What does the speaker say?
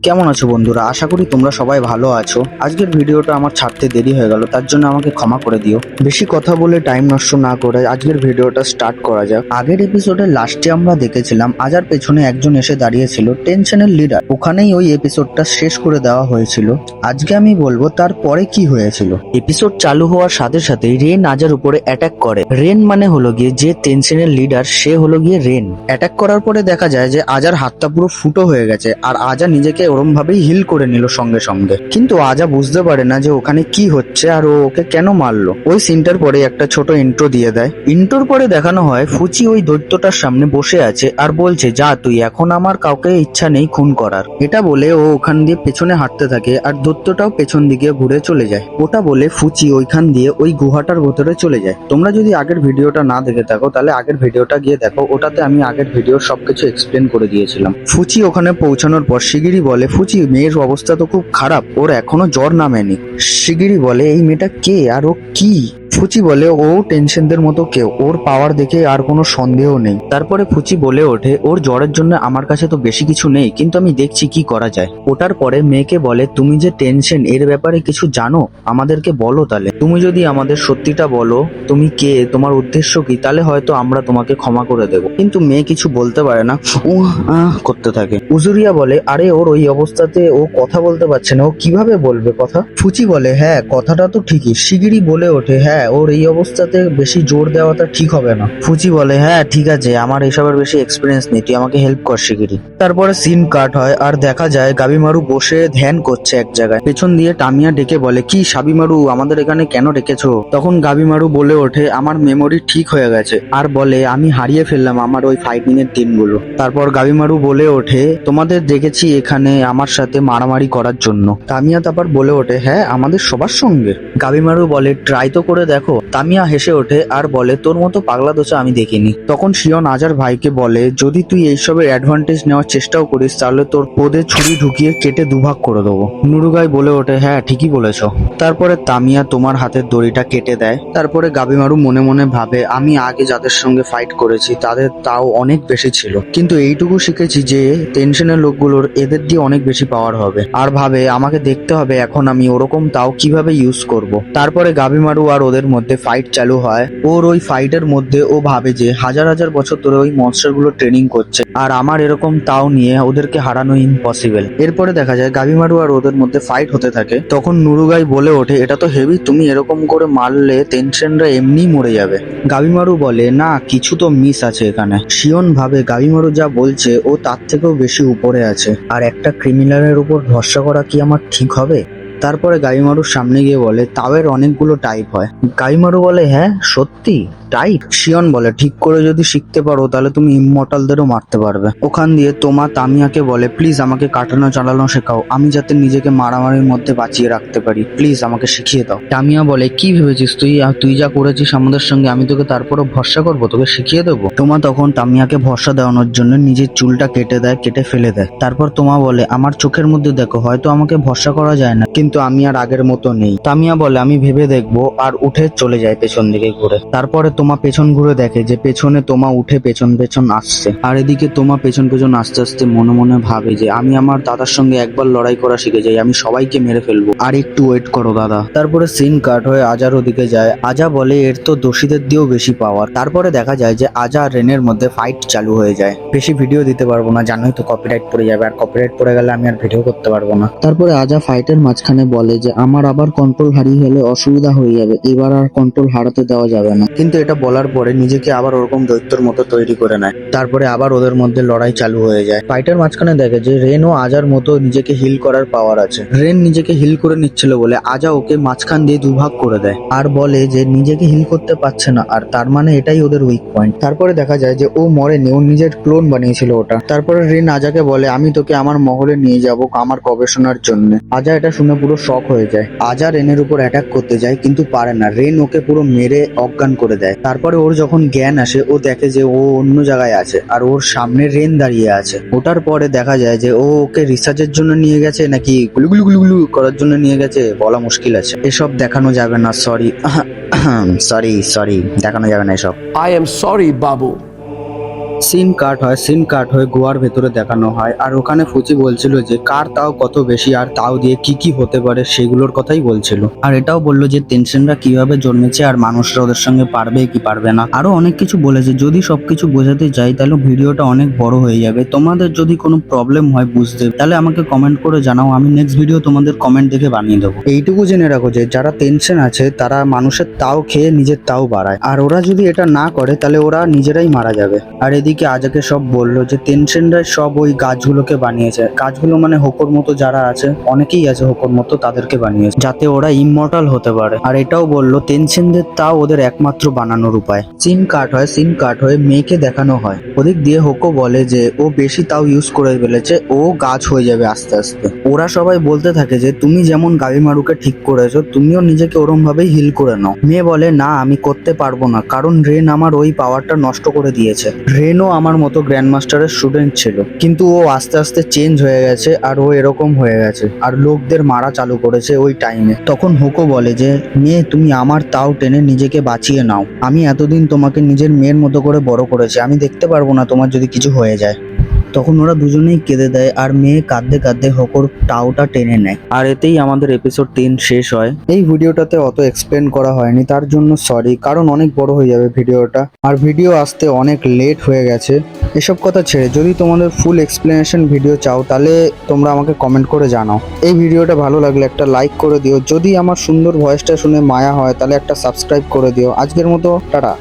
কেমন আছো বন্ধুরা? আশা করি তোমরা সবাই ভালো আছো। আজকের ভিডিওটা আমার ছাড়তে দেরি হয়ে গেল, তার জন্য আমাকে ক্ষমা করে দিও। বেশি কথা বলে টাইম নষ্ট না করে আজকের ভিডিওটা স্টার্ট করা যাক। আগের এপিসোডের লাস্টে আমরা দেখেছিলাম আজার পেছনে একজন এসে দাঁড়িয়েছিল, টেনশনের লিডার। ওখানেই ওই এপিসোডটা শেষ করে দেওয়া হয়েছিল। আজকে আমি বলবো তারপরে কি হয়েছিল। এপিসোড চালু হওয়ার সাথে সাথেই রেন আজার উপরে অ্যাটাক করে। রেন মানে হলো গিয়ে যে টেনশনের লিডার, সে হলো গিয়ে রেন। অ্যাটাক করার পরে দেখা যায় যে আজার হাতটা পুরো ফুটো হয়ে গেছে, আর আজা নিজেকে ওরম ভাবেই হিল করে নিল সঙ্গে সঙ্গে। কিন্তু আজা বুঝতে পারে না যে ওখানে কি হচ্ছে আর ও ওকে কেন মারলো। ওই সিনটার পরে একটা ছোট ইন্ট্রো দিয়ে দেয়। ইন্ট্রোর পরে দেখানো হয় ফুচি ওই দৈত্যটার সামনে বসে আছে আর বলছে, যা তুই, এখন আমার কাউকে ইচ্ছা নেই খুন করার। এটা বলে ও ওখান দিয়ে পেছনে হাঁটতে থাকে আর দৈত্যটাও পেছন দিকে ঘুরে চলে যায়। ওটা বলে ফুচি ওইখান দিয়ে ওই গুহাটার ভেতরে চলে যায়। তোমরা যদি আগের ভিডিওটা না দেখে থাকো তাহলে আগের ভিডিওটা গিয়ে দেখো, ওটাতে আমি আগের ভিডিওর সবকিছু এক্সপ্লেন করে দিয়েছিলাম। ফুচি ওখানে পৌঁছানোর পর শিগিরি বলে, ফুচি মেয়ের অবস্থা তো খুব খারাপ, ওর এখনো জ্বর নামেনি। শিগিরি বলে, এই মেয়েটা কে আর ও কি? ফুচি বলে, ও টেনশনদের মতো কেউ, ওর পাওয়ার দেখে আর কোনো সন্দেহ নেই। তারপরে ফুচি বলে ওঠে, ওর জ্বরের জন্য আমার কাছে তো বেশি কিছু নেই, কিন্তু আমি দেখছি কি করা যায়। ওটার পরে মেয়েকে বলে, তুমি যে টেনশন, এর ব্যাপারে কিছু জানো, আমাদেরকে বলো। তাহলে তুমি যদি আমাদের সত্যিটা বলো, তুমি কে, তোমার উদ্দেশ্য কি, তাহলে হয়তো আমরা তোমাকে ক্ষমা করে দেবো। কিন্তু মেয়ে কিছু বলতে পারে না, করতে থাকে। উজুরিয়া বলে, আরে ওর ওই অবস্থাতে ও কথা বলতে পারছে না, ও কিভাবে বলবে কথা? ফুচি বলে, হ্যাঁ কথাটা তো ঠিকই। শিগিরি বলে ওঠে, হ্যাঁ ওর এই অবস্থাতে বেশি জোর দেওয়াটা ঠিক হবে না। ফুচি বলে, হ্যাঁ ঠিক আছে, আমার এসবের বেশি এক্সপিরিয়েন্স নেই, তুই আমাকে হেল্প কর শিগিরি। তারপরে সিন কাট হয় আর দেখা যায় গাবিমারু বসে ধ্যান করছে এক জায়গায়। পেছন দিয়ে টামিয়া ডেকে বলে, কি সাবিমারু, আমাদের এখানে কেন ডেকেছো? তখন গাবিমারু বলে ওঠে, আমার মেমোরি ঠিক হয়ে গেছে, আর বলে, আমি হারিয়ে ফেললাম আমার ওই ফাইটিং এর দিনগুলো। তারপর গাবিমারু বলে ওঠে, তোমাদের দেখেছি এখানে আমার সাথে মারামারি করার জন্য। তামিয়া তারপর বলে ওঠে, হ্যাঁ আমাদের সবার সঙ্গে। গাবিমারু বলে, ট্রাই তো করে দেখো। তামিয়া হেসে ওঠে আর বলে, তোর মতো পাগলা দোষা আমি দেখিনি। তখন শিয়ন আজার ভাইকে বলে, যদি তুই এইসবের অ্যাডভান্টেজ নেওয়ার চেষ্টাও করিস তাহলে তোর পদে ছুরি ঢুকিয়ে কেটে দুভাগ করে দেবো। নুরুগাই বলে ওঠে, হ্যাঁ ঠিকই বলেছো। তারপরে তামিয়া তোমার হাতের দড়িটা কেটে দেয়। তারপরে গাবিমারু মনে মনে ভাবে, আমি আগে যাদের সঙ্গে ফাইট করেছি তাদের তাও অনেক বেশি ছিল, কিন্তু এইটুকু শিখেছি যে টেনশনের লোকগুলোর এদের দিয়ে অনেক বেশি পাওয়ার হবে। আর ভাবে, আমাকে দেখতে হবে এখন আমি ওরকম তাও কিভাবে ইউজ করব। তারপরে গাবিমারু আর ওদের মধ্যে ফাইট চালু হয়। ওর ওই ফাইটের মধ্যে ও ভাবে যে হাজার হাজার বছর ধরে ওই মনস্টার গুলো ট্রেনিং করছে, আর আমার এরকম তাও নিয়ে ওদেরকে হারানো ইম্পসিবল। এরপরে দেখা যায় গাবিমারু আর ওদের মধ্যে ফাইট হতে থাকে। তখন নুরুগাই বলে ওঠে, এটা তো হেভি, তুমি এরকম করে মারলে টেনশনরা এমনি মরে যাবে। গাবিমারু বলে, না কিছু তো মিস আছে এখানে। শিয়ন ভাবে গাবিমারু যা বলছে ও তার থেকেও বেশি উপরে আছে, আর একটা ক্রিমিনালের উপর ভরসা করা কি আমার ঠিক হবে? তারপরে গাবিমারুর সামনে গিয়ে বলে, তাওয়ের অনেকগুলো টাইপ হয়। গাবিমারু বলে, হ্যাঁ সত্যি টাইপ? শিয়ন বলে, ঠিক করে যদি শিখতে পারো তাহলে তুমি ইমমর্টালদেরও মারতে পারবে। ওখান দিয়ে তোমা তামিয়াকে বলে, প্লিজ আমাকে কাটানো চালানো শেখাও, আমি যাতে নিজেকে মারামারির মধ্যে বাঁচিয়ে রাখতে পারি, প্লিজ আমাকে শিখিয়ে দাও। তামিয়া বলে, কি ভেবেছিস তুই, তুই যা করেছিস আমাদের সঙ্গে, আমি তোকে তারপরও ভরসা করবো, তোকে শিখিয়ে দেবো? তোমা তখন তামিয়াকে ভরসা দেওয়ানোর জন্য নিজের চুলটা কেটে দেয়, কেটে ফেলে দেয়। তারপর তোমা বলে, আমার চোখের মধ্যে দেখো, হয়তো আমাকে ভরসা করা যায় না, কিন্তু আমি আর আগের মতো নেই। তামিয়া বলে, আমি ভেবে দেখবো, আর উঠে চলে যায় পেছন দিকে ঘুরে। তারপরে তোমা পেছন ঘুরে দেখে যে পেছনে তোমা উঠে পেছন পেছন আসছে, আর এদিকে তোমা পেছন পেছন আস্তে আস্তে মনে মনে ভাবে যে আমি আমার দাদার সঙ্গে একবার লড়াই করা শিখে যাই, আমি সবাইকে মেরে ফেলবো, আর একটু ওয়েট করো দাদা। তারপরে সিন কাট হয়ে আজার ওদিকে যায়। আজা বলে, এর তো দোষীদের দিয়েও বেশি পাওয়ার। তারপরে দেখা যায় যে আজা আর রেনের মধ্যে ফাইট চালু হয়ে যায়। বেশি ভিডিও দিতে পারবো না, জানোই তো কপিরাইট পড়ে যাবে, আর কপিরাইট পড়ে গেলে আমি আর ভিডিও করতে পারবো না। তারপরে আজা ফাইটের মাঝখানে বলে যে আমার আবার কন্ট্রোল হারিয়ে গেলে অসুবিধা হয়ে যাবে, এবার আর কন্ট্রোল হারাতে দেওয়া যাবে না। কিন্তু এটা বলার পরে নিজেকে আবার ওরকম দৈত্যর মতো তৈরি করে নেয়। তারপরে আবার ওদের মধ্যে লড়াই চালু হয়ে যায়। ফাইটের মাঝখানে দেখে যে রেন ও আজার মতো নিজেকে হিল করার পাওয়ার আছে। রেন নিজেকে হিল করে নিচ্ছিল বলে আজা ওকে মাঝখান দিয়ে দুভাগ করে দেয়, আর বলে যে নিজেকে হিল করতে পারছে না, আর তার মানে এটাই ওদের উইক পয়েন্ট। তারপরে দেখা যায় যে ও মরেনি, ও নিজের ক্লোন বানিয়েছিল ওটা। তারপরে রেন আজাকে বলে, আমি তোকে আমার মহলে নিয়ে যাব আমার গবেষণার জন্য। আজা এটা শুনে পুরো শক হয়ে যায়। আজা রেনের উপর অ্যাটাক করতে যায় কিন্তু পারে না, রেন ওকে পুরো মেরে অজ্ঞান করে দেয়। তারপরে ওর যখন জ্ঞান আসে ও দেখে যে ও অন্য জায়গায় আছে, আর ওর সামনে রেন দাঁড়িয়ে আছে। ওটার পরে দেখা যায় যে ও ওকে রিসার্চের জন্য নিয়ে গেছে নাকি গুলুগুলু গুলুগুলু করার জন্য নিয়ে গেছে বলা মুশকিল আছে। এসব দেখানো যাবে না, সরি সরি দেখানো যাবে না এসব। I am sorry, Babu. Scene cut হয়ে গোয়ার ভেতরে দেখানো হয়। আর ওখানে ফুচি বলছিল যে কার তাও কত বেশি আর তাও দিয়ে কি কি হতে পারে সেগুলোর কথাই বলছিল। আর এটাও বললো যে টেনশনরা কিভাবে জন্মেছে আর মানুষরা ওদের সঙ্গে পারবে কি পারবে না, আরো অনেক কিছু বলেছে। যদি সবকিছু বোঝাতে যাই তাহলে ভিডিওটা অনেক বড় হয়ে যাবে। তোমাদের যদি কোনো প্রবলেম হয় বুঝতে, তাহলে আমাকে কমেন্ট করে জানাও, আমি নেক্সট ভিডিও তোমাদের কমেন্ট দেখে বানিয়ে দেবো। এইটুকু জেনে রাখো যে যারা টেনশন আছে তারা মানুষের তাও খেয়ে নিজের তাও বাড়ায়, আর ওরা যদি এটা না করে তাহলে ওরা নিজেরাই মারা যাবে। আর এদিকে আজাকে সব বললো যে টেনশনরা সব ওই গাছগুলোকে বানিয়েছে। গাছগুলো মানে হোকোর মতো যারা আছে, অনেকেই আছে হোকোর মতো, তাদেরকে বানিয়েছে যাতে ওরা ইমমর্টাল হতে পারে। আর এটাও বললো টেনশনদের তাও ওদের একমাত্র বানানোর উপায়। সিন কাট হয়ে মেয়েকে দেখানো হয়। ওদিক দিয়ে হোকো বলে যে ও বেশি তাও ইউজ করে ফেলেছে, ও গাছ হয়ে যাবে আস্তে আস্তে। ওরা সবাই বলতে থাকে যে তুমি যেমন গাবিমারুকে ঠিক করেছো, তুমিও নিজেকে ওরম ভাবেই হিল করে নাও। মেয়ে বলে না, আমি করতে পারবো না, কারণ রেন আমার ওই পাওয়ারটা নষ্ট করে দিয়েছে। রেনও আমার মতো গ্র্যান্ড মাস্টারের স্টুডেন্ট ছিল, কিন্তু ও আস্তে আস্তে চেঞ্জ হয়ে গেছে আর ও এরকম হয়ে গেছে আর লোকদের মারা চালু করেছে ওই টাইমে। তখন হোকো বলে যে মেয়ে, তুমি আমার তাও টেনে নিজেকে বাঁচিয়ে নাও। আমি এতদিন তোমাকে নিজের মেয়ের মতো করে বড় করেছি, আমি দেখতে পারবো না তোমার যদি কিছু হয়ে যায়। তখন ওরা দুজনেই কেঁদে দেয় আর মেয়ে কাঁদতে কাঁদতে হোকোর টাওটা টেনে নেয়। আর এতেই আমাদের এপিসোড 3 শেষ হয়। এই ভিডিওটাতে অত এক্সপ্লেন করা হয়নি, তার জন্য সরি, কারণ অনেক বড় হয়ে যাবে ভিডিওটা, আর ভিডিও আসতে অনেক লেট হয়ে গেছে। এসব কথা ছেড়ে যদি তোমাদের ফুল এক্সপ্লেনেশন ভিডিও চাও তাহলে তোমরা আমাকে কমেন্ট করে জানাও। এই ভিডিওটা ভালো লাগলে একটা লাইক করে দিও, যদি আমার সুন্দর ভয়েসটা শুনে মায়া হয় তাহলে একটা সাবস্ক্রাইব করে দিও। আজকের মতো টাটা।